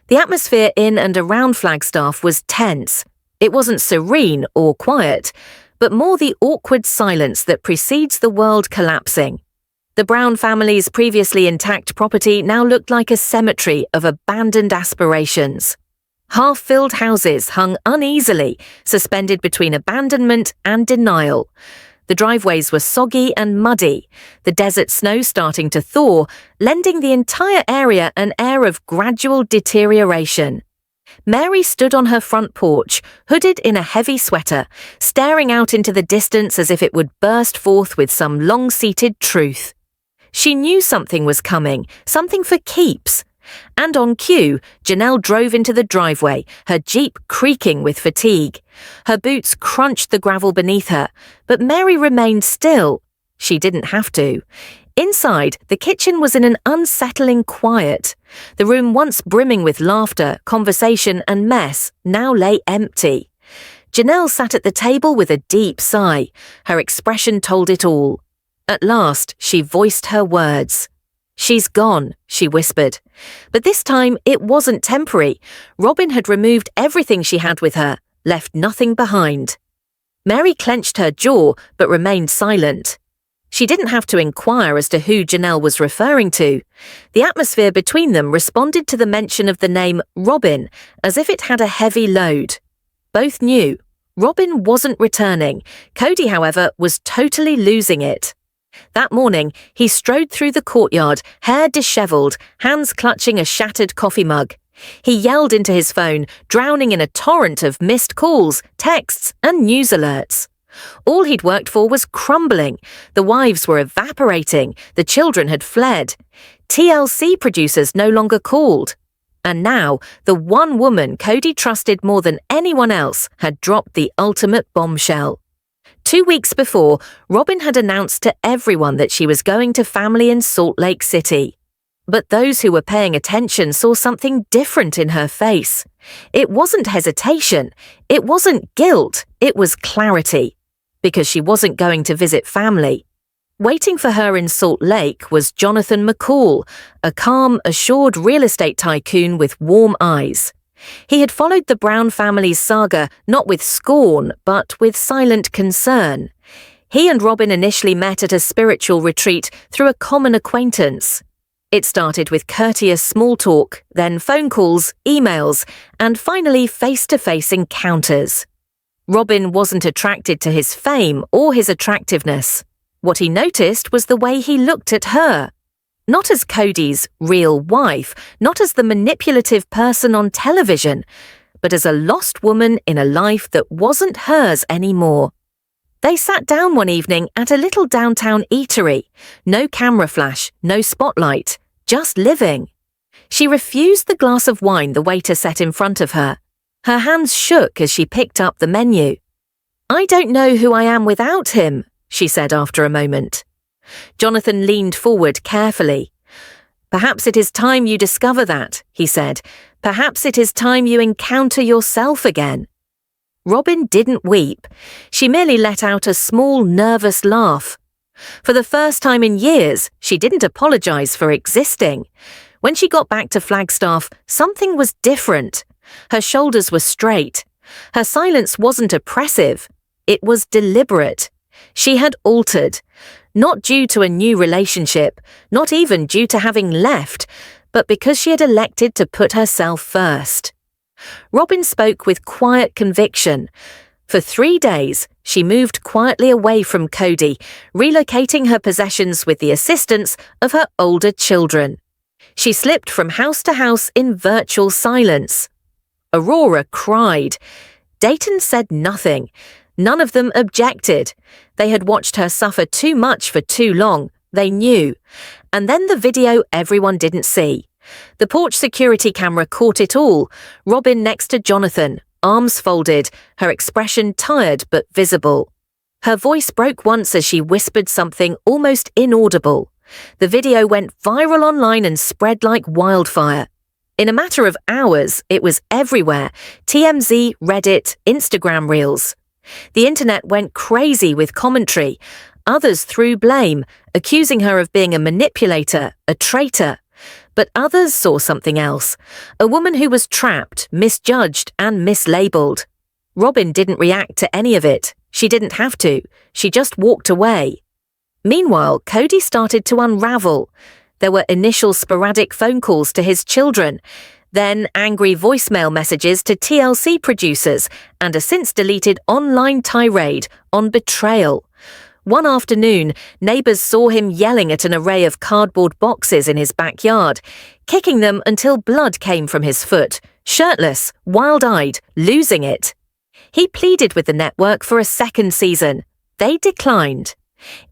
The atmosphere in and around Flagstaff was tense. It wasn't serene or quiet, but more the awkward silence that precedes the world collapsing. The Brown family's previously intact property now looked like a cemetery of abandoned aspirations. Half-filled houses hung uneasily, suspended between abandonment and denial. The driveways were soggy and muddy, the desert snow starting to thaw, lending the entire area an air of gradual deterioration. Mary stood on her front porch, hooded in a heavy sweater, staring out into the distance as if it would burst forth with some long-seated truth. She knew something was coming, something for keeps. And on cue, Janelle drove into the driveway, her Jeep creaking with fatigue. Her boots crunched the gravel beneath her, but Mary remained still. She didn't have to. Inside, the kitchen was in an unsettling quiet. The room once brimming with laughter, conversation and mess now lay empty. Janelle sat at the table with a deep sigh. Her expression told it all. At last, she voiced her words. "She's gone," she whispered. But this time, it wasn't temporary. Robyn had removed everything she had with her, left nothing behind. Mary clenched her jaw, but remained silent. She didn't have to inquire as to who Janelle was referring to. The atmosphere between them responded to the mention of the name Robyn, as if it had a heavy load. Both knew. Robyn wasn't returning. Cody, however, was totally losing it. That morning, he strode through the courtyard, hair dishevelled, hands clutching a shattered coffee mug. He yelled into his phone, drowning in a torrent of missed calls, texts, and news alerts. All he'd worked for was crumbling. The wives were evaporating. The children had fled. TLC producers no longer called. And now, the one woman Cody trusted more than anyone else had dropped the ultimate bombshell. 2 weeks before, Robyn had announced to everyone that she was going to family in Salt Lake City. But those who were paying attention saw something different in her face. It wasn't hesitation. It wasn't guilt. It was clarity. Because she wasn't going to visit family. Waiting for her in Salt Lake was Jonathan McCall, a calm, assured real estate tycoon with warm eyes. He had followed the Brown family's saga not with scorn, but with silent concern. He and Robyn initially met at a spiritual retreat through a common acquaintance. It started with courteous small talk, then phone calls, emails, and finally face-to-face encounters. Robyn wasn't attracted to his fame or his attractiveness. What he noticed was the way he looked at her. Not as Cody's real wife, not as the manipulative person on television, but as a lost woman in a life that wasn't hers anymore. They sat down one evening at a little downtown eatery. No camera flash, no spotlight, just living. She refused the glass of wine the waiter set in front of her. Her hands shook as she picked up the menu. "I don't know who I am without him," she said after a moment. Jonathan leaned forward carefully. "Perhaps it is time you discover that," he said. "Perhaps it is time you encounter yourself again." Robyn didn't weep. She merely let out a small, nervous laugh. For the first time in years, she didn't apologize for existing. When she got back to Flagstaff, something was different. Her shoulders were straight. Her silence wasn't oppressive. It was deliberate. She had altered. Not due to a new relationship, not even due to having left, but because she had elected to put herself first. Robyn spoke with quiet conviction. For 3 days, she moved quietly away from Cody, relocating her possessions with the assistance of her older children. She slipped from house to house in virtual silence. Aurora cried. Dayton said nothing. None of them objected. They had watched her suffer too much for too long, they knew. And then the video everyone didn't see. The porch security camera caught it all. Robyn next to Jonathan, arms folded, her expression tired but visible. Her voice broke once as she whispered something almost inaudible. The video went viral online and spread like wildfire. In a matter of hours, it was everywhere. TMZ, Reddit, Instagram Reels. The internet went crazy with commentary. Others threw blame, accusing her of being a manipulator, a traitor. But others saw something else, a woman who was trapped, misjudged, and mislabeled. Robyn didn't react to any of it. She didn't have to. She just walked away. Meanwhile, Cody started to unravel. There were initial sporadic phone calls to his children, then angry voicemail messages to TLC producers, and a since-deleted online tirade on betrayal. One afternoon, neighbours saw him yelling at an array of cardboard boxes in his backyard, kicking them until blood came from his foot, shirtless, wild-eyed, losing it. He pleaded with the network for a second season. They declined.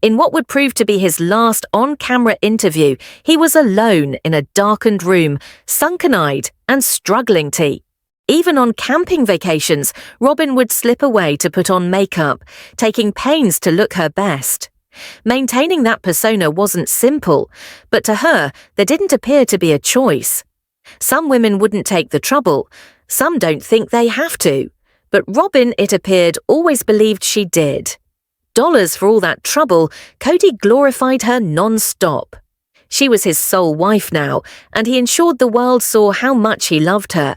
In what would prove to be his last on-camera interview, he was alone in a darkened room, sunken-eyed and struggling to. Even on camping vacations, Robyn would slip away to put on makeup, taking pains to look her best. Maintaining that persona wasn't simple, but to her, there didn't appear to be a choice. Some women wouldn't take the trouble. Some don't think they have to. But Robyn, it appeared, always believed she did. Dollars for all that trouble, Cody glorified her non-stop. She was his sole wife now, and he ensured the world saw how much he loved her.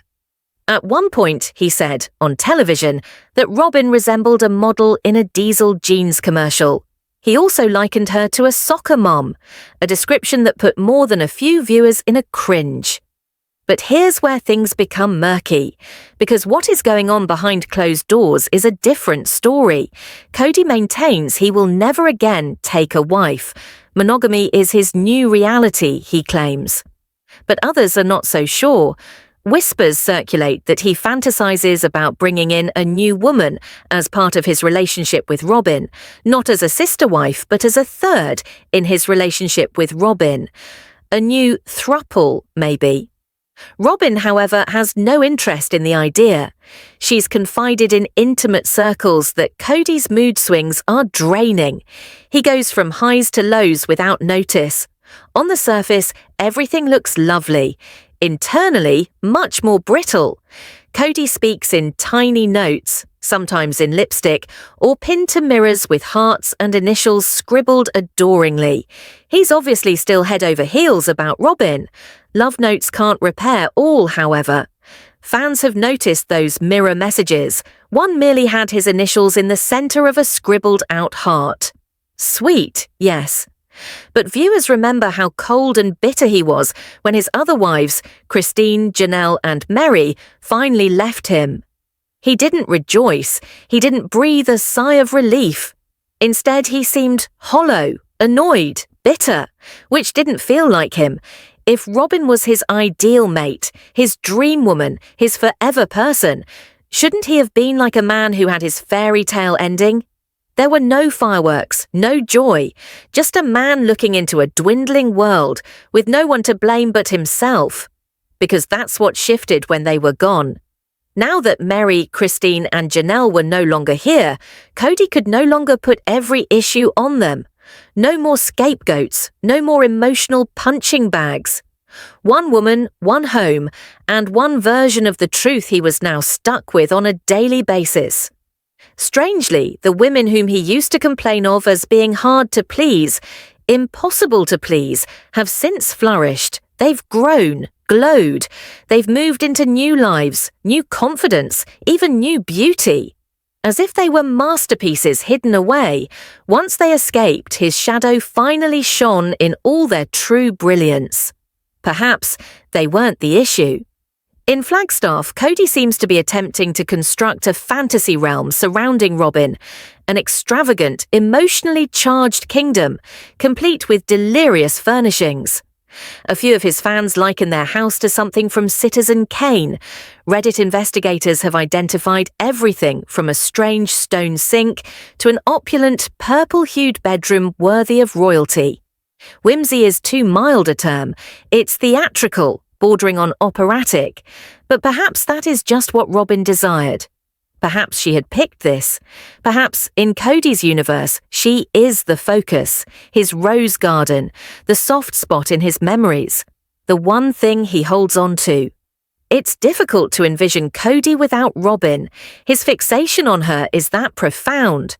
At one point, he said, on television, that Robyn resembled a model in a Diesel jeans commercial. He also likened her to a soccer mom, a description that put more than a few viewers in a cringe. But here's where things become murky, because what is going on behind closed doors is a different story. Cody maintains he will never again take a wife. Monogamy is his new reality, he claims. But others are not so sure. Whispers circulate that he fantasizes about bringing in a new woman as part of his relationship with Robyn, not as a sister wife, but as a third in his relationship with Robyn. A new throuple, maybe. Robyn, however, has no interest in the idea. She's confided in intimate circles that Cody's mood swings are draining. He goes from highs to lows without notice. On the surface, everything looks lovely. Internally, much more brittle. Cody speaks in tiny notes, sometimes in lipstick, or pinned to mirrors with hearts and initials scribbled adoringly. He's obviously still head over heels about Robyn. Love notes can't repair all, however. Fans have noticed those mirror messages. One merely had his initials in the centre of a scribbled-out heart. Sweet, yes. But viewers remember how cold and bitter he was when his other wives, Christine, Janelle and Mary, finally left him. He didn't rejoice. He didn't breathe a sigh of relief. Instead, he seemed hollow, annoyed, bitter, which didn't feel like him. If Robyn was his ideal mate, his dream woman, his forever person, shouldn't he have been like a man who had his fairy tale ending? There were no fireworks, no joy, just a man looking into a dwindling world with no one to blame but himself. Because that's what shifted when they were gone. Now that Mary, Christine and Janelle were no longer here, Cody could no longer put every issue on them. No more scapegoats, no more emotional punching bags. One woman, one home, and one version of the truth he was now stuck with on a daily basis. Strangely, the women whom he used to complain of as being hard to please, impossible to please, have since flourished. They've grown, glowed. They've moved into new lives, new confidence, even new beauty. As if they were masterpieces hidden away, once they escaped, his shadow finally shone in all their true brilliance. Perhaps they weren't the issue. In Flagstaff, Cody seems to be attempting to construct a fantasy realm surrounding Robyn, an extravagant, emotionally charged kingdom, complete with delirious furnishings. A few of his fans liken their house to something from Citizen Kane. Reddit investigators have identified everything from a strange stone sink to an opulent, purple-hued bedroom worthy of royalty. Whimsy is too mild a term. It's theatrical, bordering on operatic. But perhaps that is just what Robyn desired. Perhaps she had picked this. Perhaps, in Cody's universe, she is the focus, his rose garden, the soft spot in his memories, the one thing he holds on to. It's difficult to envision Cody without Robyn. His fixation on her is that profound.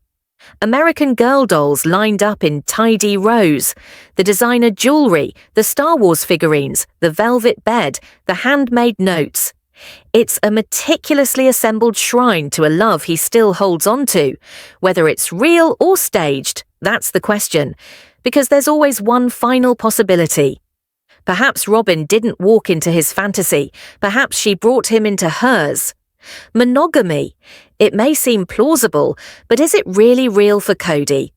American Girl dolls lined up in tidy rows, the designer jewelry, the Star Wars figurines, the velvet bed, the handmade notes. It's a meticulously assembled shrine to a love he still holds on to. Whether it's real or staged, that's the question, because there's always one final possibility. Perhaps Robyn didn't walk into his fantasy, perhaps she brought him into hers. Monogamy. It may seem plausible, but is it really real for Cody?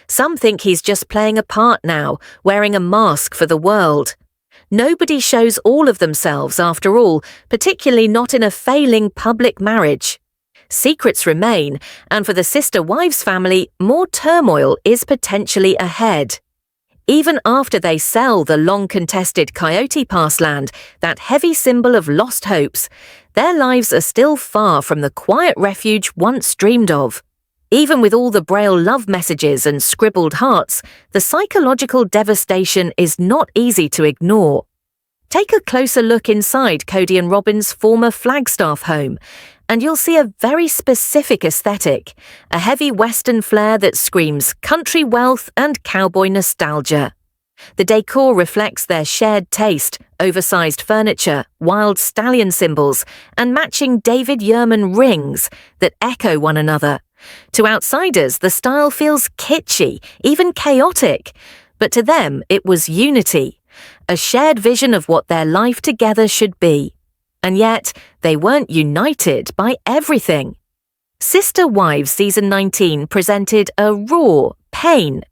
Some think he's just playing a part now, wearing a mask for the world. Nobody shows all of themselves after all, particularly not in a failing public marriage. Secrets remain, and for the sister-wives family, more turmoil is potentially ahead. Even after they sell the long-contested Coyote Pass land, that heavy symbol of lost hopes, their lives are still far from the quiet refuge once dreamed of. Even with all the Braille love messages and scribbled hearts, the psychological devastation is not easy to ignore. Take a closer look inside Cody and Robyn's former Flagstaff home, and you'll see a very specific aesthetic, a heavy Western flair that screams country wealth and cowboy nostalgia. The decor reflects their shared taste, oversized furniture, wild stallion symbols, and matching David Yurman rings that echo one another. To outsiders, the style feels kitschy, even chaotic, but to them it was unity, a shared vision of what their life together should be. And yet, they weren't united by everything. Sister Wives Season 19 presented a raw, pain,